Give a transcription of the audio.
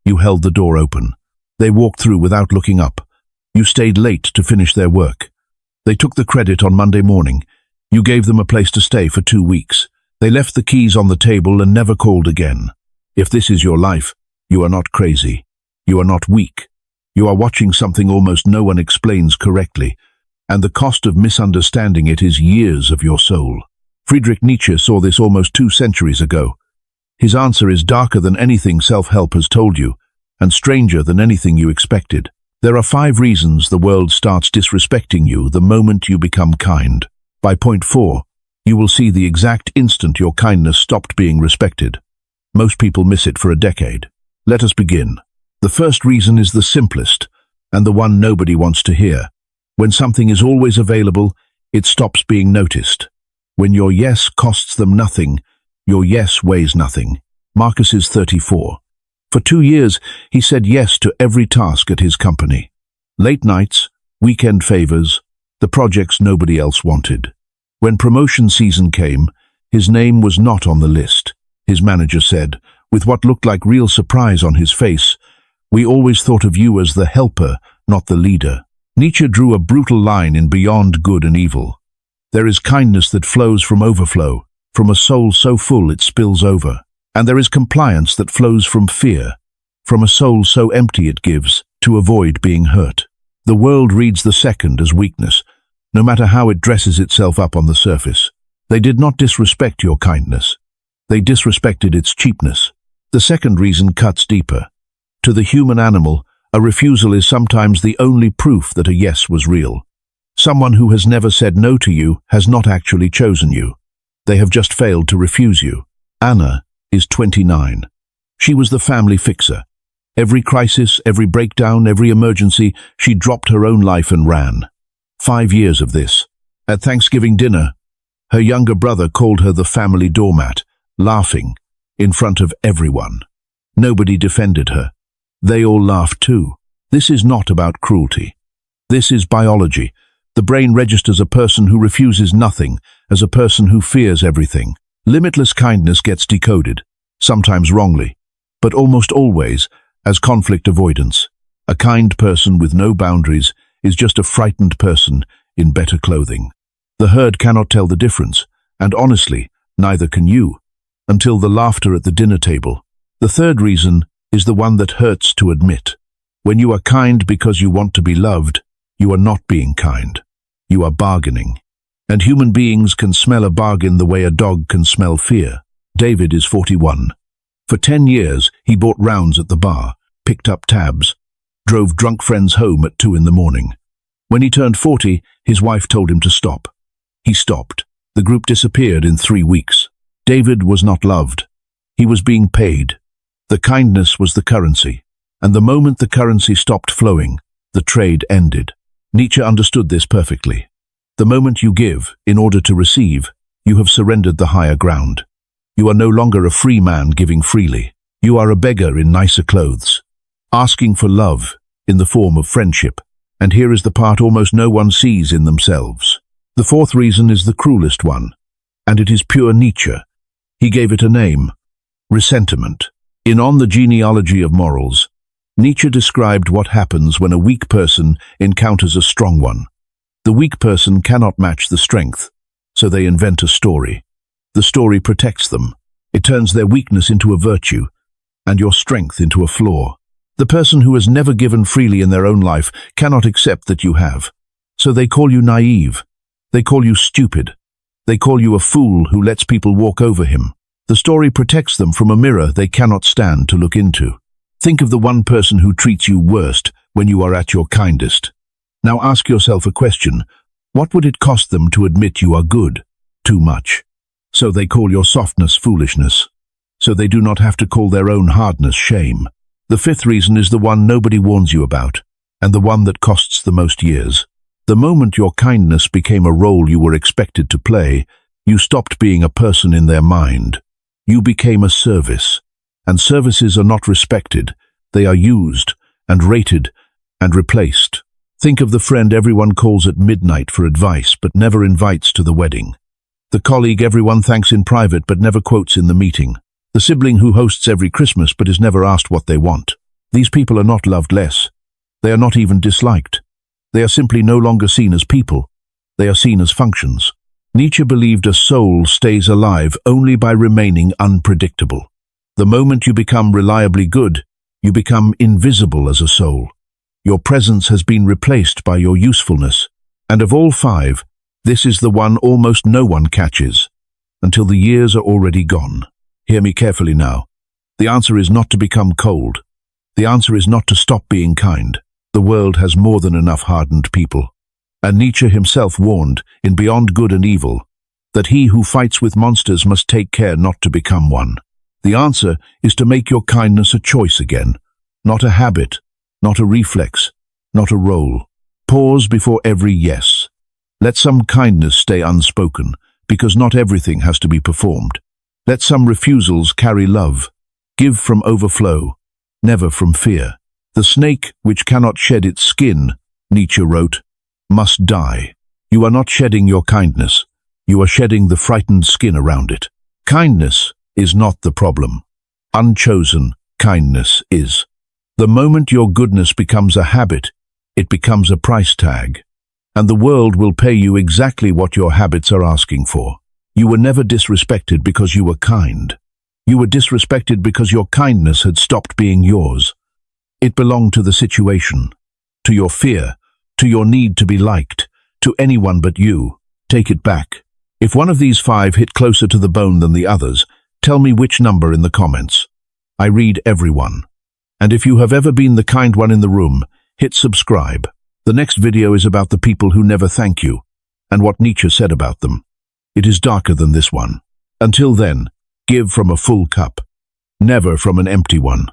You held the door open. They walked through without looking up. You stayed late to finish their work. They took the credit on Monday morning. You gave them a place to stay for 2 weeks. They left the keys on the table and never called again. If this is your life, you are not crazy. You are not weak. You are watching something almost no one explains correctly, and the cost of misunderstanding it is years of your soul. Friedrich Nietzsche saw this almost 2 centuries ago. His answer is darker than anything self-help has told you, and stranger than anything you expected. There are 5 reasons the world starts disrespecting you the moment you become kind. By point 4, you will see the exact instant your kindness stopped being respected. Most people miss it for a decade. Let us begin. The first reason is the simplest, and the one nobody wants to hear. When something is always available, it stops being noticed. When your yes costs them nothing, your yes weighs nothing. Marcus is 34. For 2 years, he said yes to every task at his company. Late nights, weekend favors, the projects nobody else wanted. When promotion season came, his name was not on the list. His manager said, with what looked like real surprise on his face, "We always thought of you as the helper, not the leader." Nietzsche drew a brutal line in Beyond Good and Evil. There is kindness that flows from overflow, from a soul so full it spills over. And there is compliance that flows from fear, from a soul so empty it gives, to avoid being hurt. The world reads the second as weakness, no matter how it dresses itself up on the surface. They did not disrespect your kindness. They disrespected its cheapness. The second reason cuts deeper. To the human animal, a refusal is sometimes the only proof that a yes was real. Someone who has never said no to you has not actually chosen you. They have just failed to refuse you. Anna is 29. She was the family fixer. Every crisis, every breakdown, every emergency, she dropped her own life and ran. 5 years of this. At Thanksgiving dinner, her younger brother called her the family doormat, laughing, in front of everyone. Nobody defended her. They all laughed too. This is not about cruelty. This is biology. The brain registers a person who refuses nothing as a person who fears everything. Limitless kindness gets decoded, sometimes wrongly, but almost always as conflict avoidance. A kind person with no boundaries is just a frightened person in better clothing. The herd cannot tell the difference, and honestly, neither can you, until the laughter at the dinner table. The third reason is the one that hurts to admit. When you are kind because you want to be loved, you are not being kind. You are bargaining. And human beings can smell a bargain the way a dog can smell fear. David is 41. For 10 years, he bought rounds at the bar, picked up tabs, drove drunk friends home at 2 in the morning. When he turned 40, his wife told him to stop. He stopped. The group disappeared in 3 weeks. David was not loved. He was being paid. The kindness was the currency. And the moment the currency stopped flowing, the trade ended. Nietzsche understood this perfectly. The moment you give, in order to receive, you have surrendered the higher ground. You are no longer a free man giving freely. You are a beggar in nicer clothes, asking for love in the form of friendship. And here is the part almost no one sees in themselves. The fourth reason is the cruelest one, and it is pure Nietzsche. He gave it a name: resentment. In On the Genealogy of Morals, Nietzsche described what happens when a weak person encounters a strong one. The weak person cannot match the strength, so they invent a story. The story protects them. It turns their weakness into a virtue, and your strength into a flaw. The person who has never given freely in their own life cannot accept that you have. So they call you naive. They call you stupid. They call you a fool who lets people walk over him. The story protects them from a mirror they cannot stand to look into. Think of the one person who treats you worst when you are at your kindest. Now ask yourself a question. What would it cost them to admit you are good? Too much. So they call your softness foolishness. So they do not have to call their own hardness shame. The fifth reason is the one nobody warns you about, and the one that costs the most years. The moment your kindness became a role you were expected to play, you stopped being a person in their mind. You became a service. And services are not respected. They are used and rated and replaced. Think of the friend everyone calls at midnight for advice but never invites to the wedding. The colleague everyone thanks in private but never quotes in the meeting. The sibling who hosts every Christmas but is never asked what they want. These people are not loved less. They are not even disliked. They are simply no longer seen as people. They are seen as functions. Nietzsche believed a soul stays alive only by remaining unpredictable. The moment you become reliably good, you become invisible as a soul. Your presence has been replaced by your usefulness. And of all five, this is the one almost no one catches, until the years are already gone. Hear me carefully now. The answer is not to become cold. The answer is not to stop being kind. The world has more than enough hardened people. And Nietzsche himself warned, in Beyond Good and Evil, that he who fights with monsters must take care not to become one. The answer is to make your kindness a choice again, not a habit, not a reflex, not a role. Pause before every yes. Let some kindness stay unspoken, because not everything has to be performed. Let some refusals carry love. Give from overflow, never from fear. The snake which cannot shed its skin, Nietzsche wrote, must die. You are not shedding your kindness. You are shedding the frightened skin around it. Kindness is not the problem. Unchosen kindness is. The moment your goodness becomes a habit, it becomes a price tag. And the world will pay you exactly what your habits are asking for. You were never disrespected because you were kind. You were disrespected because your kindness had stopped being yours. It belonged to the situation, to your fear, to your need to be liked, to anyone but you. Take it back. If one of these five hit closer to the bone than the others, tell me which number in the comments. I read everyone. And if you have ever been the kind one in the room, hit subscribe. The next video is about the people who never thank you, and what Nietzsche said about them. It is darker than this one. Until then, give from a full cup, never from an empty one.